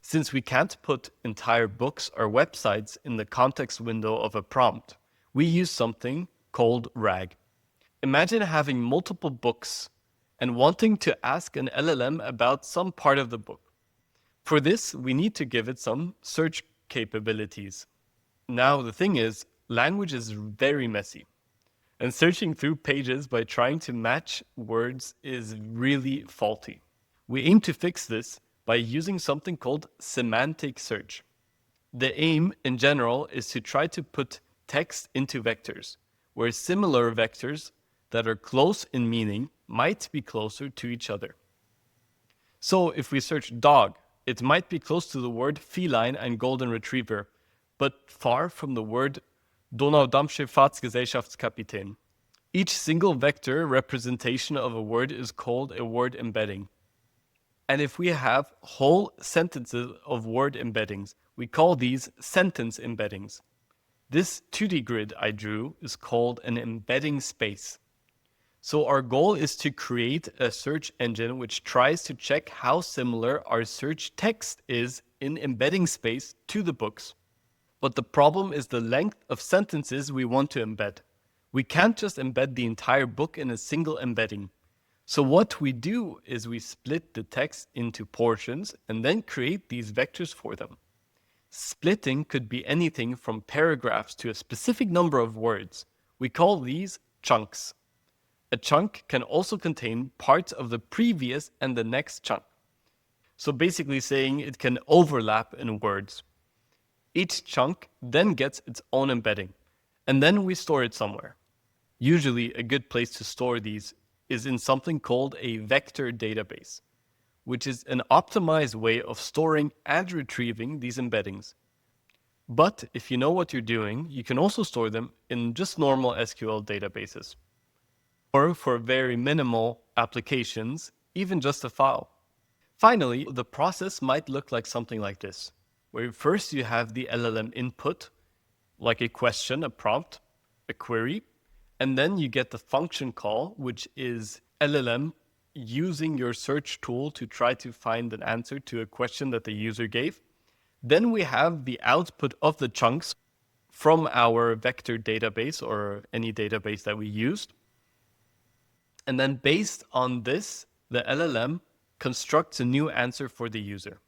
since we can't put entire books or websites in the context window of a prompt, we use something called RAG. Imagine having multiple books and wanting to ask an LLM about some part of the book. For this, we need to give it some search capabilities. Now, the thing is, language is very messy, and searching through pages by trying to match words is really faulty. We aim to fix this by using something called semantic search. The aim, in general, is to try to put text into vectors, where similar vectors that are close in meaning might be closer to each other. So if we search dog, it might be close to the word feline and golden retriever, but far from the word Donaudampfschifffahrtsgesellschaftskapitän. Each single vector representation of a word is called a word embedding. And if we have whole sentences of word embeddings, we call these sentence embeddings. This 2D grid I drew is called an embedding space. So our goal is to create a search engine which tries to check how similar our search text is in embedding space to the books. But the problem is the length of sentences we want to embed. We can't just embed the entire book in a single embedding. So what we do is we split the text into portions and then create these vectors for them. Splitting could be anything from paragraphs to a specific number of words. We call these chunks. A chunk can also contain parts of the previous and the next chunk. So basically saying it can overlap in words. Each chunk then gets its own embedding, and then we store it somewhere. Usually a good place to store these is in something called a vector database, which is an optimized way of storing and retrieving these embeddings. But if you know what you're doing, you can also store them in just normal SQL databases. Or for very minimal applications, even just a file. Finally, the process might look like something like this, where first you have the LLM input, like a question, a prompt, a query, and then you get the function call, which is LLM using your search tool to try to find an answer to a question that the user gave. Then we have the output of the chunks from our vector database or any database that we used. And then based on this, the LLM constructs a new answer for the user.